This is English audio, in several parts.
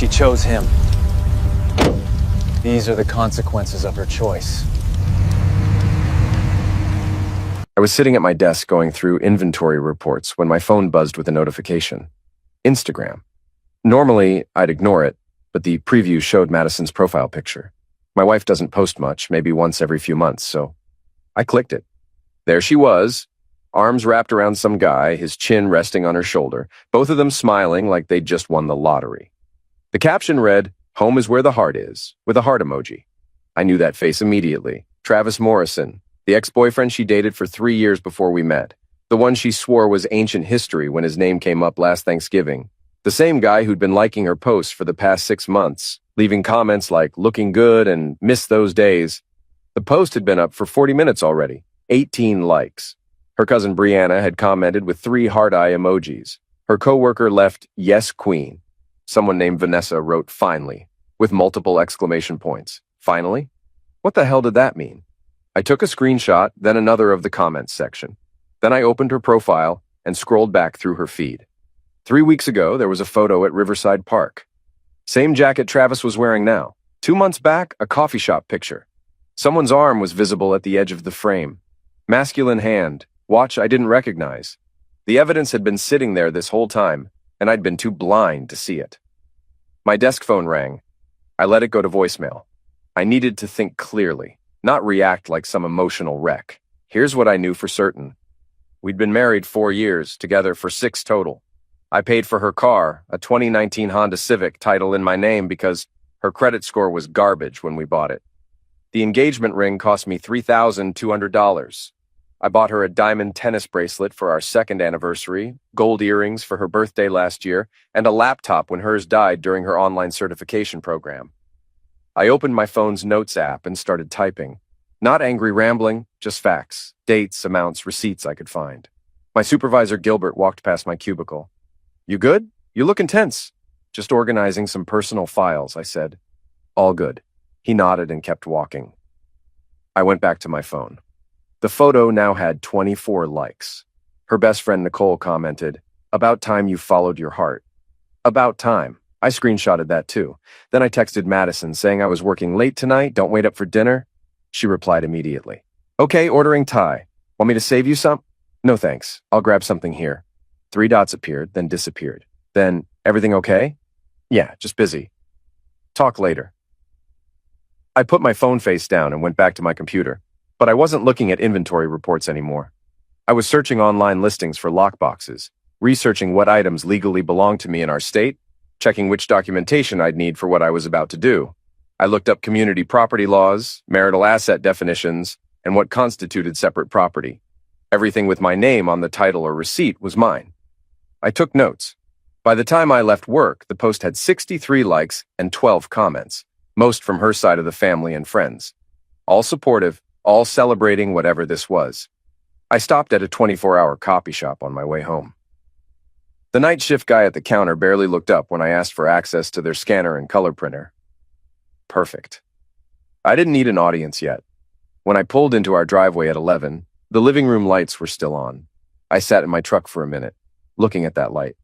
She chose him. These are the consequences of her choice. I was sitting at my desk going through inventory reports when my phone buzzed with a notification. Instagram. Normally, I'd ignore it, but the preview showed Madison's profile picture. My wife doesn't post much, maybe once every few months, so I clicked it. There she was, arms wrapped around some guy, his chin resting on her shoulder, both of them smiling like they'd just won the lottery. The caption read, "Home is where the heart is," with a heart emoji. I knew that face immediately. Travis Morrison, the ex-boyfriend she dated for 3 years before we met. The one she swore was ancient history when his name came up last Thanksgiving. The same guy who'd been liking her posts for the past 6 months, leaving comments like "looking good" and "miss those days." The post had been up for 40 minutes already. 18 likes. Her cousin Brianna had commented with 3 heart eye emojis. Her coworker left "Yes, Queen." Someone named Vanessa wrote "finally," with multiple exclamation points. Finally? What the hell did that mean? I took a screenshot, then another of the comments section. Then I opened her profile and scrolled back through her feed. 3 weeks ago, there was a photo at Riverside Park. Same jacket Travis was wearing now. 2 months back, a coffee shop picture. Someone's arm was visible at the edge of the frame. Masculine hand, watch I didn't recognize. The evidence had been sitting there this whole time, and I'd been too blind to see it. My desk phone rang. I let it go to voicemail. I needed to think clearly, not react like some emotional wreck. Here's what I knew for certain. We'd been married 4 years, together for 6 total. I paid for her car, a 2019 Honda Civic, title in my name because her credit score was garbage when we bought it. The engagement ring cost me $3,200. I bought her a diamond tennis bracelet for our 2nd anniversary, gold earrings for her birthday last year, and a laptop when hers died during her online certification program. I opened my phone's notes app and started typing. Not angry rambling, just facts, dates, amounts, receipts I could find. My supervisor Gilbert walked past my cubicle. "You good? You look intense." "Just organizing some personal files," I said. "All good." He nodded and kept walking. I went back to my phone. The photo now had 24 likes. Her best friend Nicole commented, "About time you followed your heart." About time. I screenshotted that too. Then I texted Madison saying I was working late tonight, don't wait up for dinner. She replied immediately. "Okay, ordering Thai. Want me to save you some?" "No thanks, I'll grab something here." 3 dots appeared, then disappeared. Then, "Everything okay?" "Yeah, just busy." "Talk later." I put my phone face down and went back to my computer, but I wasn't looking at inventory reports anymore. I was searching online listings for lockboxes, researching what items legally belonged to me in our state, checking which documentation I'd need for what I was about to do. I looked up community property laws, marital asset definitions, and what constituted separate property. Everything with my name on the title or receipt was mine. I took notes. By the time I left work, the post had 63 likes and 12 comments, most from her side of the family and friends. All supportive, all celebrating whatever this was. I stopped at a 24-hour copy shop on my way home. The night shift guy at the counter barely looked up when I asked for access to their scanner and color printer. Perfect. I didn't need an audience yet. When I pulled into our driveway at 11, the living room lights were still on. I sat in my truck for a minute, looking at that light.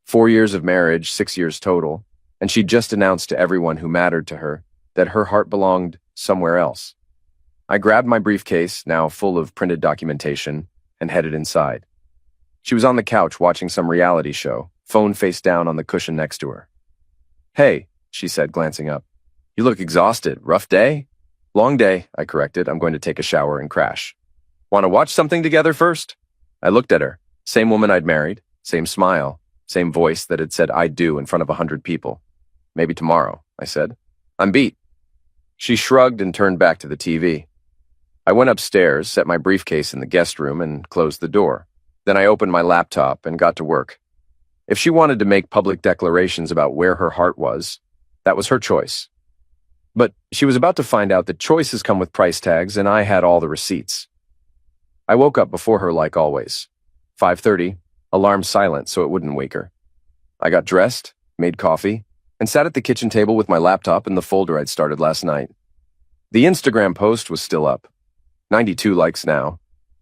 4 years of marriage, 6 years total, and she'd just announced to everyone who mattered to her that her heart belonged somewhere else. I grabbed my briefcase, now full of printed documentation, and headed inside. She was on the couch watching some reality show, phone face down on the cushion next to her. "Hey," she said, glancing up. "You look exhausted. Rough day?" "Long day," I corrected. "I'm going to take a shower and crash." "Want to watch something together first?" I looked at her. Same woman I'd married, same smile, same voice that had said "I do" in front of 100 people. "Maybe tomorrow," I said. "I'm beat." She shrugged and turned back to the TV. I went upstairs, set my briefcase in the guest room, and closed the door. Then I opened my laptop and got to work. If she wanted to make public declarations about where her heart was, that was her choice. But she was about to find out that choices come with price tags, and I had all the receipts. I woke up before her like always. 5:30, alarm silent so it wouldn't wake her. I got dressed, made coffee, and sat at the kitchen table with my laptop and the folder I'd started last night. The Instagram post was still up. 92 likes now.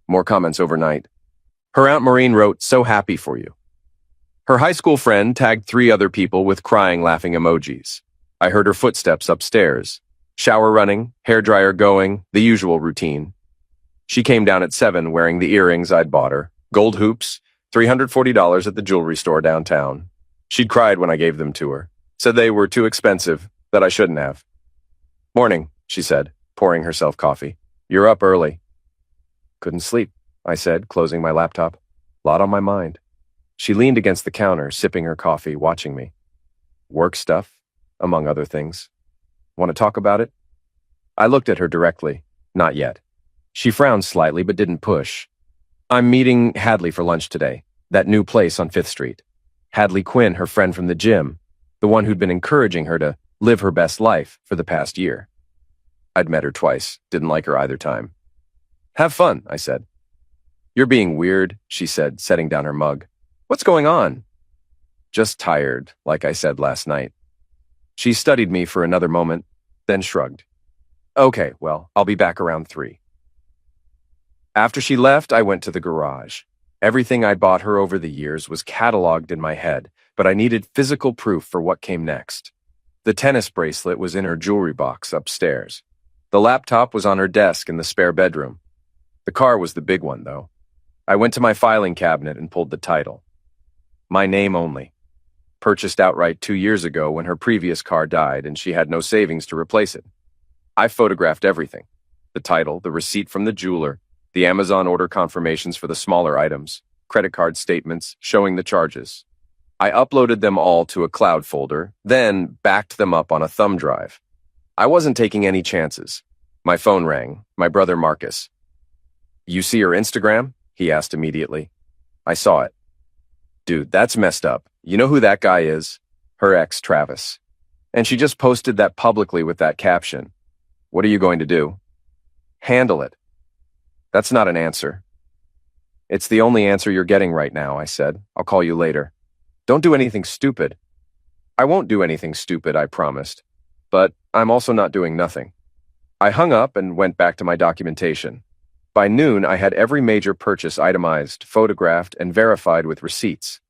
More comments overnight. Her Aunt Maureen wrote, "So happy for you." Her high school friend tagged 3 other people with crying laughing emojis. I heard her footsteps upstairs. Shower running, hairdryer going, the usual routine. She came down at 7 wearing the earrings I'd bought her, gold hoops, $340 at the jewelry store downtown. She'd cried when I gave them to her, said they were too expensive, that I shouldn't have. "Morning," she said, pouring herself coffee. "You're up early." "Couldn't sleep," I said, closing my laptop. "Lot on my mind." She leaned against the counter, sipping her coffee, watching me. "Work stuff, among other things. Want to talk about it?" I looked at her directly. Not yet. She frowned slightly but didn't push. "I'm meeting Hadley for lunch today, that new place on 5th Street. Hadley Quinn, her friend from the gym, the one who'd been encouraging her to live her best life for the past year." I'd met her twice, didn't like her either time. "Have fun," I said. "You're being weird," she said, setting down her mug. "What's going on?" "Just tired, like I said last night." She studied me for another moment, then shrugged. "Okay, well, I'll be back around 3. After she left, I went to the garage. Everything I'd bought her over the years was cataloged in my head, but I needed physical proof for what came next. The tennis bracelet was in her jewelry box upstairs. The laptop was on her desk in the spare bedroom. The car was the big one, though. I went to my filing cabinet and pulled the title. My name only. Purchased outright 2 years ago when her previous car died and she had no savings to replace it. I photographed everything. The title, the receipt from the jeweler, the Amazon order confirmations for the smaller items, credit card statements showing the charges. I uploaded them all to a cloud folder, then backed them up on a thumb drive. I wasn't taking any chances. My phone rang. My brother Marcus. "You see her Instagram?" he asked immediately. I saw it. "Dude, that's messed up. You know who that guy is? Her ex, Travis. And she just posted that publicly with that caption. What are you going to do?" "Handle it." "That's not an answer." "It's the only answer you're getting right now," I said. "I'll call you later." "Don't do anything stupid." "I won't do anything stupid," I promised. But I'm also not doing nothing. I hung up and went back to my documentation. By noon, I had every major purchase itemized, photographed, and verified with receipts.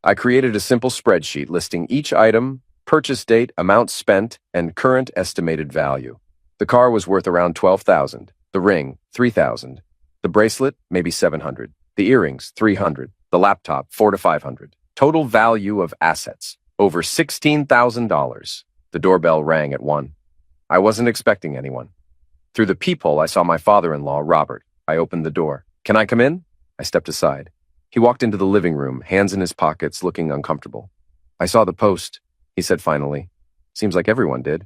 I created a simple spreadsheet listing each item, purchase date, amount spent, and current estimated value. The car was worth around $12,000, the ring, $3,000, the bracelet, maybe $700, the earrings, $300, the laptop, $400 to $500. Total value of assets, over $16,000. The doorbell rang at 1. I wasn't expecting anyone. Through the peephole, I saw my father-in-law, Robert. I opened the door. "Can I come in?" I stepped aside. He walked into the living room, hands in his pockets, looking uncomfortable. "I saw the post," he said finally. "Seems like everyone did."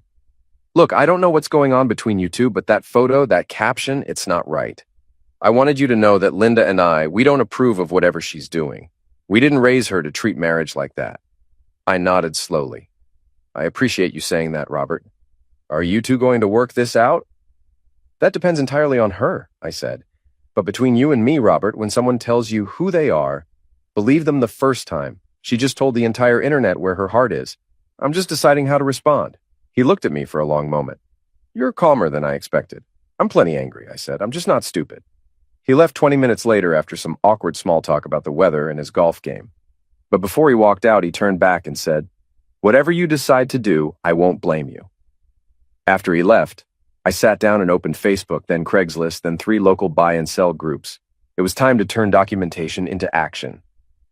"Look, I don't know what's going on between you two, but that photo, that caption, it's not right. I wanted you to know that Linda and we don't approve of whatever she's doing. We didn't raise her to treat marriage like that." I nodded slowly. "I appreciate you saying that, Robert. Are you two going to work this out?" "That depends entirely on her," I said. "But between you and me, Robert, when someone tells you who they are, believe them the first time. She just told the entire internet where her heart is. I'm just deciding how to respond." He looked at me for a long moment. "You're calmer than I expected." "I'm plenty angry," I said. "I'm just not stupid." He left 20 minutes later after some awkward small talk about the weather and his golf game. But before he walked out, he turned back and said, "Whatever you decide to do, I won't blame you." After he left, I sat down and opened Facebook, then Craigslist, then 3 local buy and sell groups. It was time to turn documentation into action.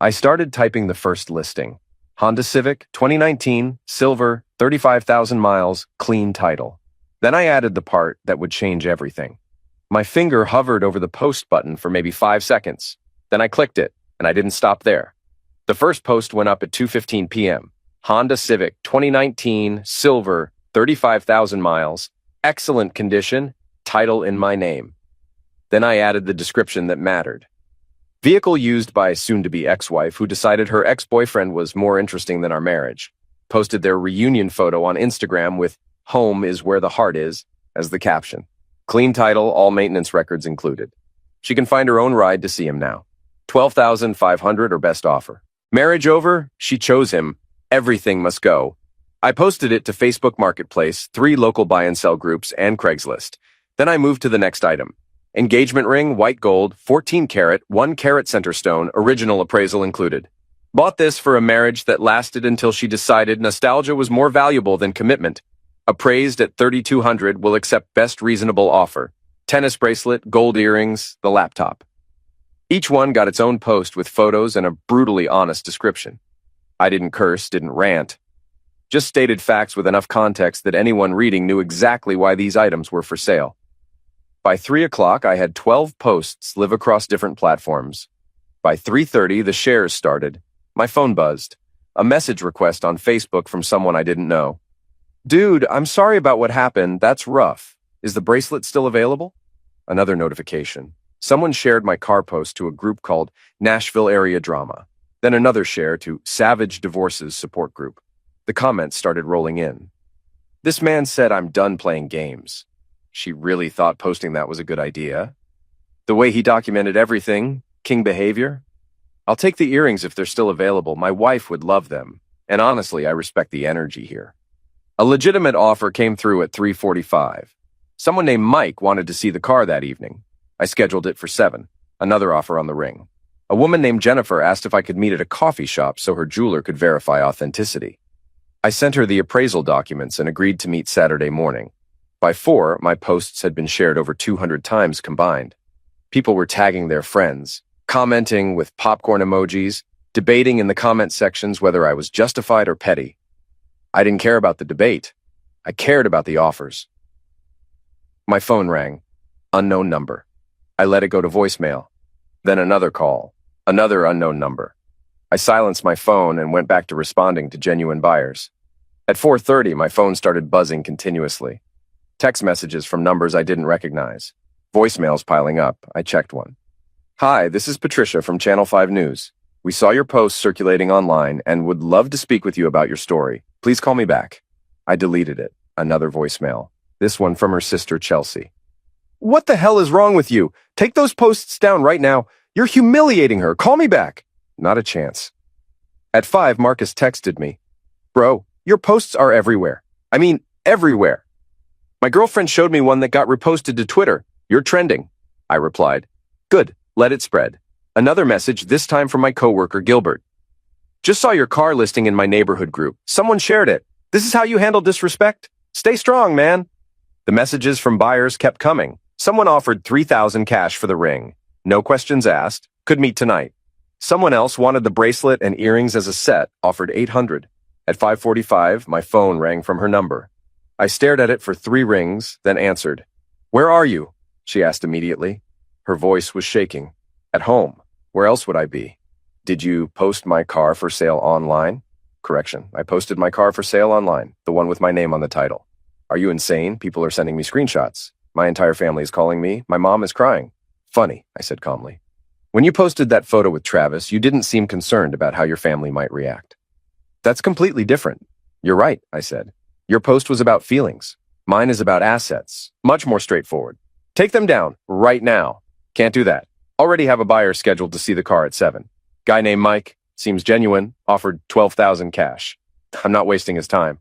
I started typing the first listing. Honda Civic, 2019, silver, 35,000 miles, clean title. Then I added the part that would change everything. My finger hovered over the post button for maybe 5 seconds. Then I clicked it, and I didn't stop there. The first post went up at 2:15 p.m. Honda Civic, 2019, silver, 35,000 miles, excellent condition, title in my name. Then I added the description that mattered. Vehicle used by soon-to-be ex-wife who decided her ex-boyfriend was more interesting than our marriage. Posted their reunion photo on Instagram with "Home is where the heart is" as the caption. Clean title, all maintenance records included. She can find her own ride to see him now. $12,500 or best offer. Marriage over? She chose him. Everything must go. I posted it to Facebook Marketplace, 3 local buy and sell groups, and Craigslist. Then I moved to the next item. Engagement ring, white gold, 14 karat, 1 carat center stone, original appraisal included. Bought this for a marriage that lasted until she decided nostalgia was more valuable than commitment. Appraised at $3,200, will accept best reasonable offer. Tennis bracelet, gold earrings, the laptop. Each one got its own post with photos and a brutally honest description. I didn't curse, didn't rant. Just stated facts with enough context that anyone reading knew exactly why these items were for sale. By 3 o'clock, I had 12 posts live across different platforms. By 3:30, the shares started. My phone buzzed. A message request on Facebook from someone I didn't know. Dude, I'm sorry about what happened. That's rough. Is the bracelet still available? Another notification. Someone shared my car post to a group called Nashville Area Drama. Then another share to Savage Divorces support group. The comments started rolling in. This man said I'm done playing games. She really thought posting that was a good idea. The way he documented everything, king behavior. I'll take the earrings if they're still available. My wife would love them. And honestly, I respect the energy here. A legitimate offer came through at 3:45. Someone named Mike wanted to see the car that evening. I scheduled it for 7. Another offer on the ring. A woman named Jennifer asked if I could meet at a coffee shop so her jeweler could verify authenticity. I sent her the appraisal documents and agreed to meet Saturday morning. By 4, my posts had been shared over 200 times combined. People were tagging their friends, commenting with popcorn emojis, debating in the comment sections whether I was justified or petty. I didn't care about the debate. I cared about the offers. My phone rang. Unknown number. I let it go to voicemail. Then another call. Another unknown number. I silenced my phone and went back to responding to genuine buyers. At 4:30, my phone started buzzing continuously. Text messages from numbers I didn't recognize. Voicemails piling up. I checked one. Hi, this is Patricia from Channel 5 News. We saw your post circulating online and would love to speak with you about your story. Please call me back. I deleted it. Another voicemail. This one from her sister, Chelsea. What the hell is wrong with you? Take those posts down right now. You're humiliating her. Call me back. Not a chance. At 5, Marcus texted me. Bro, your posts are everywhere. I mean, everywhere. My girlfriend showed me one that got reposted to Twitter. You're trending. I replied. Good, let it spread. Another message, this time from my coworker, Gilbert. Just saw your car listing in my neighborhood group. Someone shared it. This is how you handle disrespect? Stay strong, man. The messages from buyers kept coming. Someone offered $3,000 cash for the ring. No questions asked. Could meet tonight. Someone else wanted the bracelet and earrings as a set, offered $800. At 5:45, my phone rang from her number. I stared at it for 3 rings, then answered. Where are you? She asked immediately. Her voice was shaking. At home. Where else would I be? Did you post my car for sale online? Correction, I posted my car for sale online, the one with my name on the title. Are you insane? People are sending me screenshots. My entire family is calling me. My mom is crying. Funny, I said calmly. When you posted that photo with Travis, you didn't seem concerned about how your family might react. That's completely different. You're right, I said. Your post was about feelings. Mine is about assets. Much more straightforward. Take them down, right now. Can't do that. Already have a buyer scheduled to see the car at 7. Guy named Mike, seems genuine, offered $12,000 cash. I'm not wasting his time.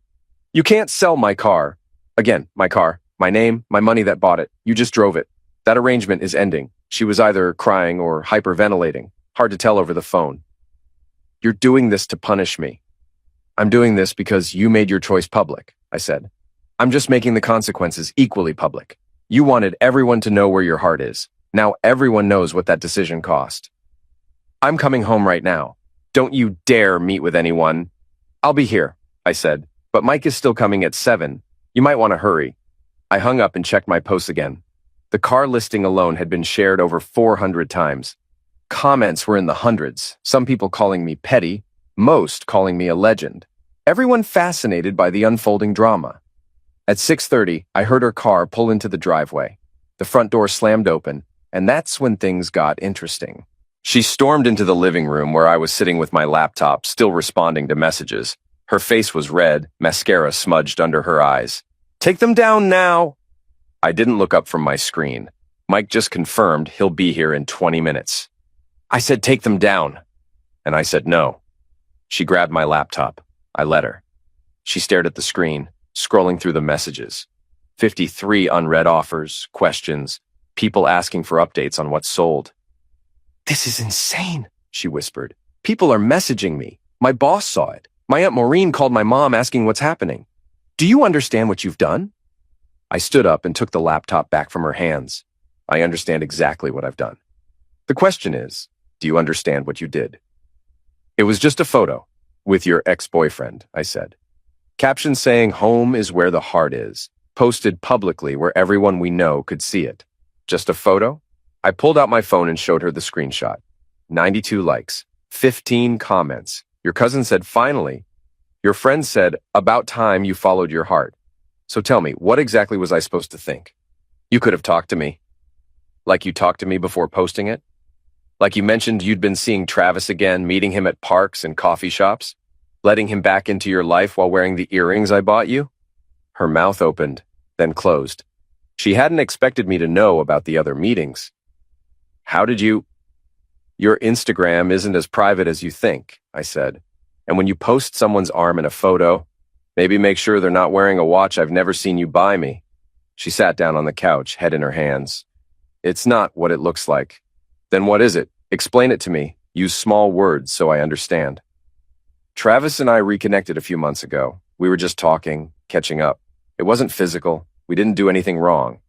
You can't sell my car. Again, my car, my name, my money that bought it. You just drove it. That arrangement is ending. She was either crying or hyperventilating. Hard to tell over the phone. You're doing this to punish me. I'm doing this because you made your choice public, I said. I'm just making the consequences equally public. You wanted everyone to know where your heart is. Now everyone knows what that decision cost. I'm coming home right now. Don't you dare meet with anyone. I'll be here, I said, but Mike is still coming at 7. You might want to hurry. I hung up and checked my posts again. The car listing alone had been shared over 400 times. Comments were in the hundreds, some people calling me petty, most calling me a legend. Everyone fascinated by the unfolding drama. At 6:30, I heard her car pull into the driveway. The front door slammed open, and that's when things got interesting. She stormed into the living room where I was sitting with my laptop, still responding to messages. Her face was red, mascara smudged under her eyes. Take them down now! I didn't look up from my screen. Mike just confirmed he'll be here in 20 minutes. I said take them down. And I said no. She grabbed my laptop. I let her. She stared at the screen, scrolling through the messages. 53 unread offers, questions, people asking for updates on what's sold. This is insane, she whispered. People are messaging me. My boss saw it. My Aunt Maureen called my mom asking what's happening. Do you understand what you've done? I stood up and took the laptop back from her hands. I understand exactly what I've done. The question is, do you understand what you did? It was just a photo with your ex-boyfriend, I said. Caption saying home is where the heart is, posted publicly where everyone we know could see it. Just a photo? I pulled out my phone and showed her the screenshot. 92 likes, 15 comments. Your cousin said, finally. Your friend said, about time you followed your heart. So tell me, what exactly was I supposed to think? You could have talked to me. Like you talked to me before posting it? Like you mentioned you'd been seeing Travis again, meeting him at parks and coffee shops? Letting him back into your life while wearing the earrings I bought you? Her mouth opened, then closed. She hadn't expected me to know about the other meetings. How did you... Your Instagram isn't as private as you think, I said. And when you post someone's arm in a photo, maybe make sure they're not wearing a watch I've never seen you buy me. She sat down on the couch, head in her hands. It's not what it looks like. Then what is it? Explain it to me. Use small words so I understand. Travis and I reconnected a few months ago. We were just talking, catching up. It wasn't physical. We didn't do anything wrong.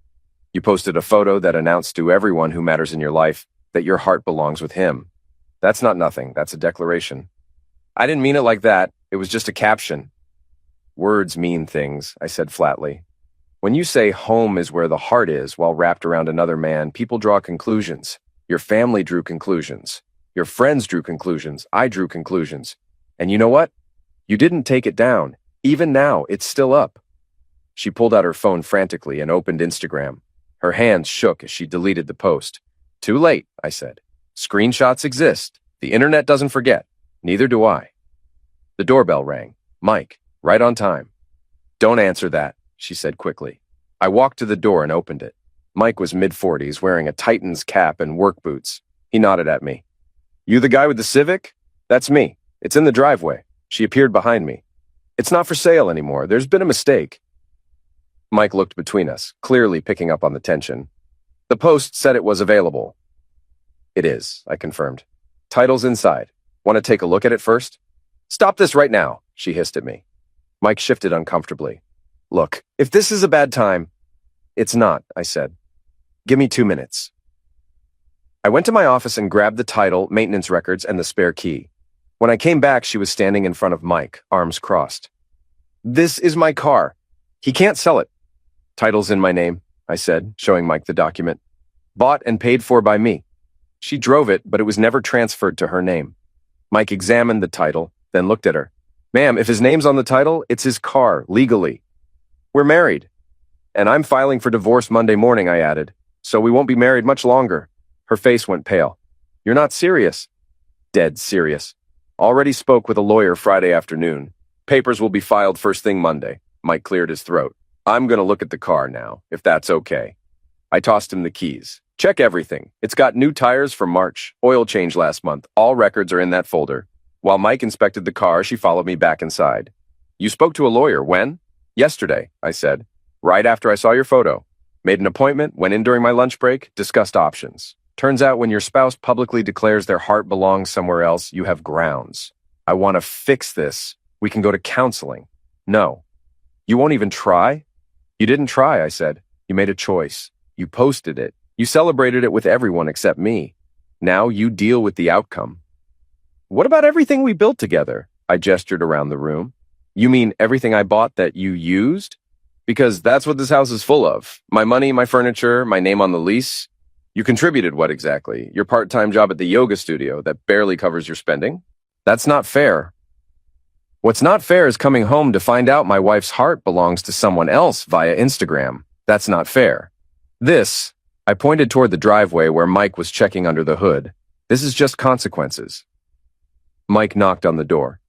You posted a photo that announced to everyone who matters in your life that your heart belongs with him. That's not nothing. That's a declaration. I didn't mean it like that. It was just a caption. Words mean things, I said flatly. When you say home is where the heart is while wrapped around another man, people draw conclusions. Your family drew conclusions. Your friends drew conclusions. I drew conclusions. And you know what? You didn't take it down. Even now, it's still up. She pulled out her phone frantically and opened Instagram. Her hands shook as she deleted the post. Too late, I said. Screenshots exist. The internet doesn't forget. Neither do I. The doorbell rang. Mike, right on time. Don't answer that, she said quickly. I walked to the door and opened it. Mike was mid-40s, wearing a Titans cap and work boots. He nodded at me. You the guy with the Civic? That's me. It's in the driveway. She appeared behind me. It's not for sale anymore. There's been a mistake. Mike looked between us, clearly picking up on the tension. The post said it was available. It is, I confirmed. Title's inside. Want to take a look at it first? Stop this right now, she hissed at me. Mike shifted uncomfortably. Look, if this is a bad time... It's not, I said. Give me 2 minutes. I went to my office and grabbed the title, maintenance records, and the spare key. When I came back, she was standing in front of Mike, arms crossed. This is my car. He can't sell it. Title's in my name, I said, showing Mike the document. Bought and paid for by me. She drove it, but it was never transferred to her name. Mike examined the title, then looked at her. Ma'am, if his name's on the title, it's his car, legally. We're married. And I'm filing for divorce Monday morning, I added. So we won't be married much longer. Her face went pale. You're not serious. Dead serious. Already spoke with a lawyer Friday afternoon. Papers will be filed first thing Monday. Mike cleared his throat. I'm going to look at the car now, if that's okay. I tossed him the keys. Check everything. It's got new tires for March, oil change last month. All records are in that folder. While Mike inspected the car, she followed me back inside. You spoke to a lawyer, when? Yesterday, I said. Right after I saw your photo. Made an appointment, went in during my lunch break, discussed options. Turns out when your spouse publicly declares their heart belongs somewhere else, you have grounds. I want to fix this. We can go to counseling. No. You won't even try? You didn't try, I said. You made a choice. You posted it. You celebrated it with everyone except me. Now you deal with the outcome. What about everything we built together? I gestured around the room. You mean everything I bought that you used? Because that's what this house is full of. My money, my furniture, my name on the lease. You contributed what exactly? Your part-time job at the yoga studio that barely covers your spending? That's not fair. What's not fair is coming home to find out my wife's heart belongs to someone else via Instagram. That's not fair. This, I pointed toward the driveway where Mike was checking under the hood. This is just consequences. Mike knocked on the door.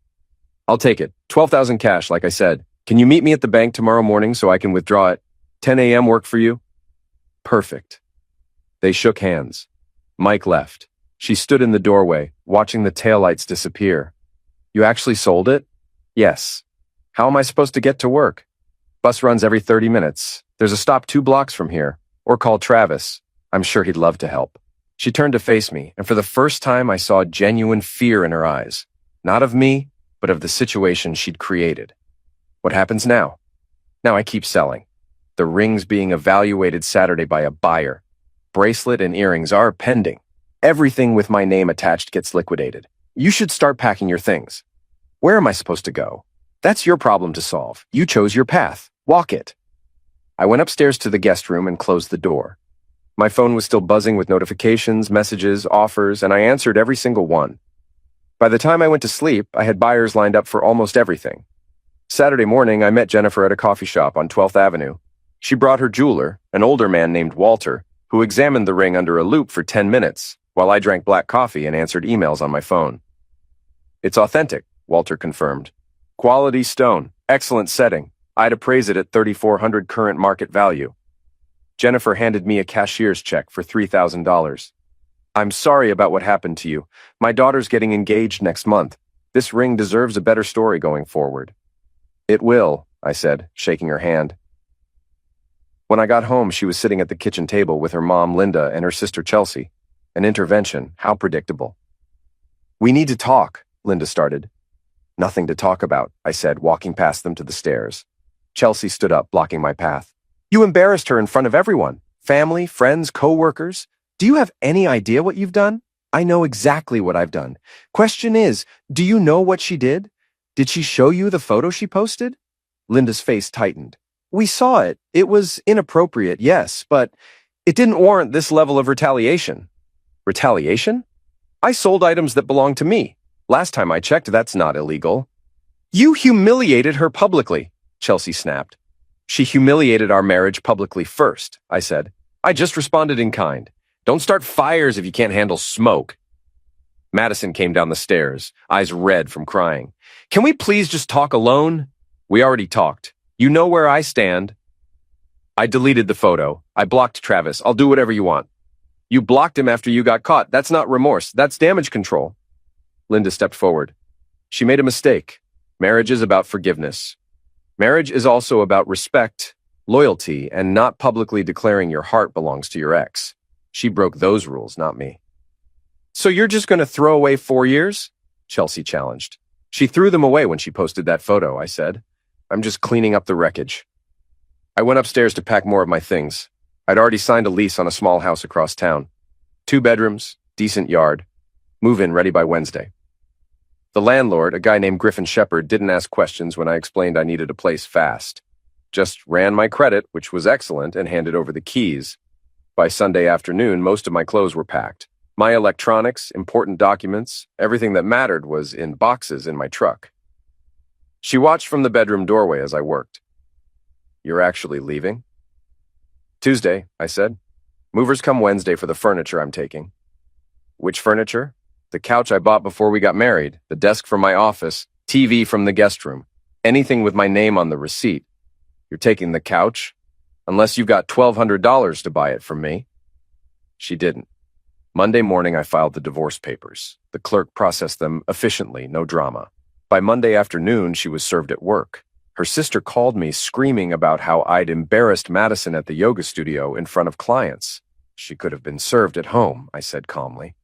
I'll take it. 12,000 cash, like I said. Can you meet me at the bank tomorrow morning so I can withdraw it? 10 a.m. work for you? Perfect. They shook hands. Mike left. She stood in the doorway, watching the taillights disappear. You actually sold it? Yes. How am I supposed to get to work? Bus runs every 30 minutes. There's a stop 2 blocks from here. Or call Travis. I'm sure he'd love to help. She turned to face me, and for the first time I saw genuine fear in her eyes. Not of me, but of the situation she'd created. What happens now? Now I keep selling. The ring's being evaluated Saturday by a buyer. Bracelet and earrings are pending. Everything with my name attached gets liquidated. You should start packing your things. Where am I supposed to go? That's your problem to solve. You chose your path. Walk it. I went upstairs to the guest room and closed the door. My phone was still buzzing with notifications, messages, offers, and I answered every single one. By the time I went to sleep, I had buyers lined up for almost everything. Saturday morning, I met Jennifer at a coffee shop on 12th Avenue. She brought her jeweler, an older man named Walter, who examined the ring under a loupe for 10 minutes, while I drank black coffee and answered emails on my phone. It's authentic, Walter confirmed. Quality stone, excellent setting. I'd appraise it at $3,400 current market value. Jennifer handed me a cashier's check for $3,000. I'm sorry about what happened to you. My daughter's getting engaged next month. This ring deserves a better story going forward. It will, I said, shaking her hand. When I got home, she was sitting at the kitchen table with her mom, Linda, and her sister, Chelsea. An intervention, how predictable. We need to talk, Linda started. Nothing to talk about, I said, walking past them to the stairs. Chelsea stood up, blocking my path. You embarrassed her in front of everyone. Family, friends, co-workers. Do you have any idea what you've done? I know exactly what I've done. Question is, do you know what she did? Did she show you the photo she posted? Linda's face tightened. We saw it. It was inappropriate, yes, but it didn't warrant this level of retaliation. Retaliation? I sold items that belonged to me. Last time I checked, that's not illegal. You humiliated her publicly, Chelsea snapped. She humiliated our marriage publicly first, I said. I just responded in kind. Don't start fires if you can't handle smoke. Madison came down the stairs, eyes red from crying. Can we please just talk alone? We already talked. You know where I stand. I deleted the photo. I blocked Travis. I'll do whatever you want. You blocked him after you got caught. That's not remorse. That's damage control. Linda stepped forward. She made a mistake. Marriage is about forgiveness. Marriage is also about respect, loyalty, and not publicly declaring your heart belongs to your ex. She broke those rules, not me. So you're just going to throw away 4 years? Chelsea challenged. She threw them away when she posted that photo, I said. I'm just cleaning up the wreckage. I went upstairs to pack more of my things. I'd already signed a lease on a small house across town. 2 bedrooms, decent yard. Move-in ready by Wednesday. The landlord, a guy named Griffin Shepard, didn't ask questions when I explained I needed a place fast. Just ran my credit, which was excellent, and handed over the keys. By Sunday afternoon, most of my clothes were packed. My electronics, important documents, everything that mattered was in boxes in my truck. She watched from the bedroom doorway as I worked. You're actually leaving? Tuesday, I said. Movers come Wednesday for the furniture I'm taking. Which furniture? The couch I bought before we got married, the desk from my office, TV from the guest room, anything with my name on the receipt. You're taking the couch? Unless you've got $1,200 to buy it from me. She didn't. Monday morning, I filed the divorce papers. The clerk processed them efficiently, no drama. By Monday afternoon, she was served at work. Her sister called me screaming about how I'd embarrassed Madison at the yoga studio in front of clients. She could have been served at home, I said calmly.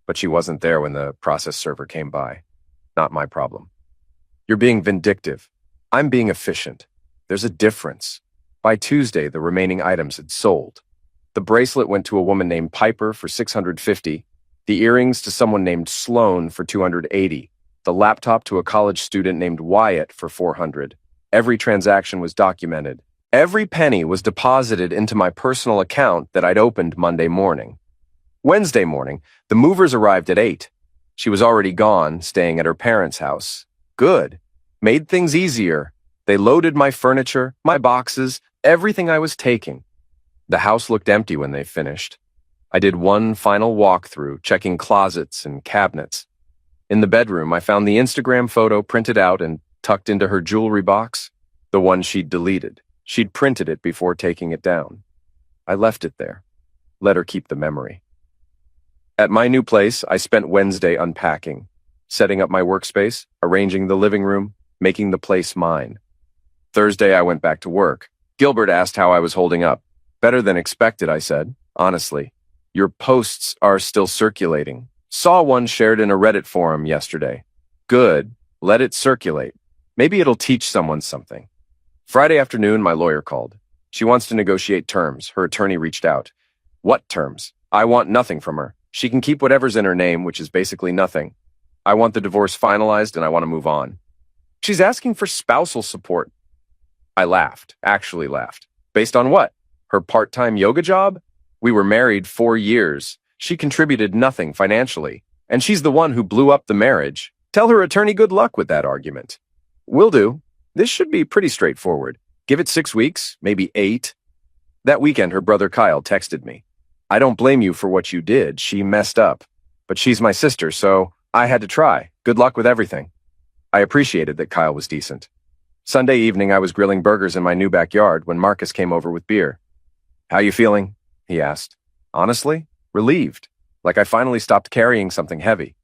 But she wasn't there when the process server came by. Not my problem. You're being vindictive. I'm being efficient. There's a difference. By Tuesday, the remaining items had sold. The bracelet went to a woman named Piper for $650, the earrings to someone named Sloan for $280, the laptop to a college student named Wyatt for $400. Every transaction was documented. Every penny was deposited into my personal account that I'd opened Monday morning. Wednesday morning, the movers arrived at 8. She was already gone, staying at her parents' house. Good. Made things easier. They loaded my furniture, my boxes, everything I was taking. The house looked empty when they finished. I did one final walkthrough, checking closets and cabinets. In the bedroom, I found the Instagram photo printed out and tucked into her jewelry box, the one she'd deleted. She'd printed it before taking it down. I left it there. Let her keep the memory. At my new place, I spent Wednesday unpacking, setting up my workspace, arranging the living room, making the place mine. Thursday, I went back to work. Gilbert asked how I was holding up. Better than expected, I said, honestly. Your posts are still circulating. Saw one shared in a Reddit forum yesterday. Good. Let it circulate. Maybe it'll teach someone something. Friday afternoon, my lawyer called. She wants to negotiate terms. Her attorney reached out. What terms? I want nothing from her. She can keep whatever's in her name, which is basically nothing. I want the divorce finalized and I want to move on. She's asking for spousal support. I laughed, actually laughed. Based on what? Her part-time yoga job? We were married 4 years. She contributed nothing financially, and she's the one who blew up the marriage. Tell her attorney good luck with that argument. Will do. This should be pretty straightforward. Give it 6 weeks, maybe 8. That weekend, her brother Kyle texted me. I don't blame you for what you did. She messed up. But she's my sister, so I had to try. Good luck with everything. I appreciated that Kyle was decent. Sunday evening, I was grilling burgers in my new backyard when Marcus came over with beer. How you feeling? He asked. Honestly, relieved. Like I finally stopped carrying something heavy.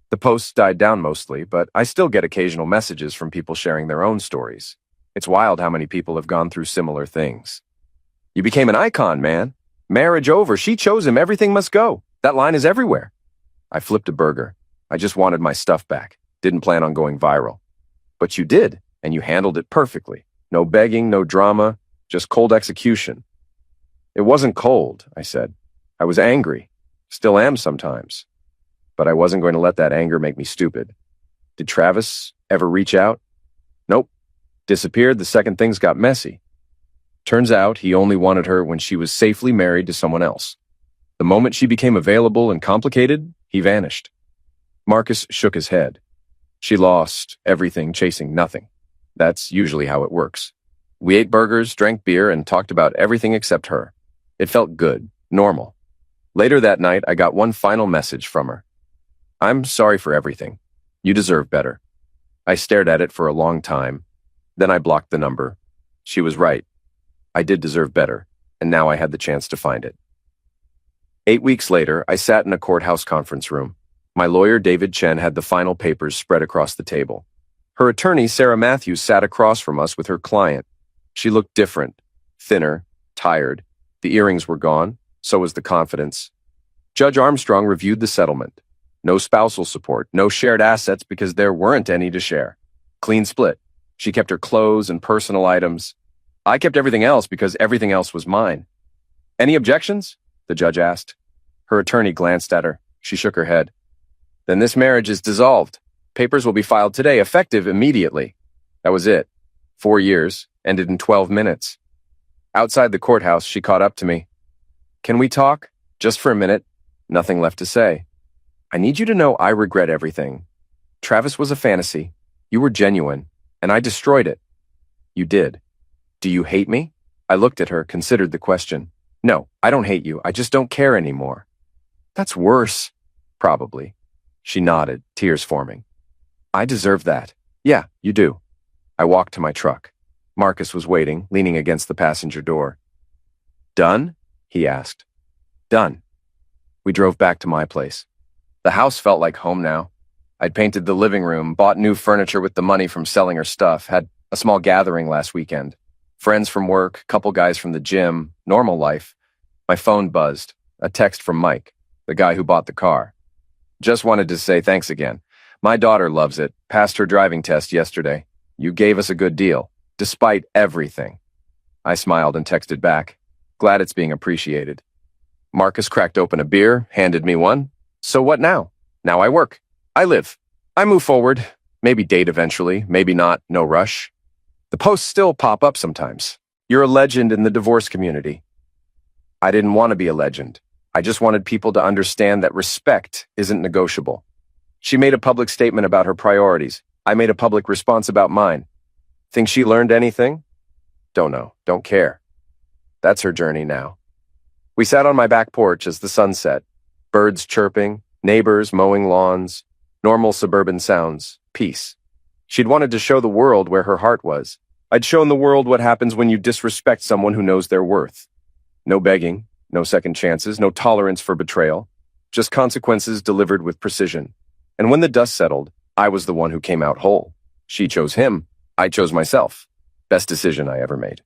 The posts died down mostly, but I still get occasional messages from people sharing their own stories. It's wild how many people have gone through similar things. You became an icon, man. Marriage over. She chose him. Everything must go. That line is everywhere. I flipped a burger. I just wanted my stuff back. Didn't plan on going viral. But you did, and you handled it perfectly. No begging, no drama, just cold execution. It wasn't cold, I said. I was angry. Still am sometimes. But I wasn't going to let that anger make me stupid. Did Travis ever reach out? Nope. Disappeared the second things got messy. Turns out he only wanted her when she was safely married to someone else. The moment she became available and complicated, he vanished. Marcus shook his head. She lost everything chasing nothing. That's usually how it works. We ate burgers, drank beer, and talked about everything except her. It felt good, normal. Later that night, I got one final message from her. I'm sorry for everything. You deserve better. I stared at it for a long time. Then I blocked the number. She was right. I did deserve better, and now I had the chance to find it. 8 weeks later, I sat in a courthouse conference room. My lawyer, David Chen, had the final papers spread across the table. Her attorney, Sarah Matthews, sat across from us with her client. She looked different, thinner, tired. The earrings were gone, so was the confidence. Judge Armstrong reviewed the settlement. No spousal support, no shared assets because there weren't any to share. Clean split. She kept her clothes and personal items. I kept everything else because everything else was mine. Any objections? The judge asked. Her attorney glanced at her. She shook her head. Then this marriage is dissolved. Papers will be filed today, effective immediately. That was it. 4 years, ended in 12 minutes. Outside the courthouse, she caught up to me. Can we talk? Just for a minute. Nothing left to say. I need you to know I regret everything. Travis was a fantasy. You were genuine, and I destroyed it. You did. Do you hate me? I looked at her, considered the question. No, I don't hate you. I just don't care anymore. That's worse. Probably. She nodded, tears forming. I deserve that. Yeah, you do. I walked to my truck. Marcus was waiting, leaning against the passenger door. Done? He asked. Done. We drove back to my place. The house felt like home now. I'd painted the living room, bought new furniture with the money from selling her stuff, had a small gathering last weekend. Friends from work, couple guys from the gym, normal life. My phone buzzed. A text from Mike, the guy who bought the car. Just wanted to say thanks again. My daughter loves it. Passed her driving test yesterday. You gave us a good deal, despite everything. I smiled and texted back. Glad it's being appreciated. Marcus cracked open a beer, handed me one. So what now? Now I work. I live. I move forward. Maybe date eventually. Maybe not. No rush. The posts still pop up sometimes. You're a legend in the divorce community. I didn't want to be a legend. I just wanted people to understand that respect isn't negotiable. She made a public statement about her priorities. I made a public response about mine. Think she learned anything? Don't know. Don't care. That's her journey now. We sat on my back porch as the sun set. Birds chirping, neighbors mowing lawns, normal suburban sounds, peace. She'd wanted to show the world where her heart was. I'd shown the world what happens when you disrespect someone who knows their worth. No begging, no second chances, no tolerance for betrayal, just consequences delivered with precision. And when the dust settled, I was the one who came out whole. She chose him. I chose myself. Best decision I ever made.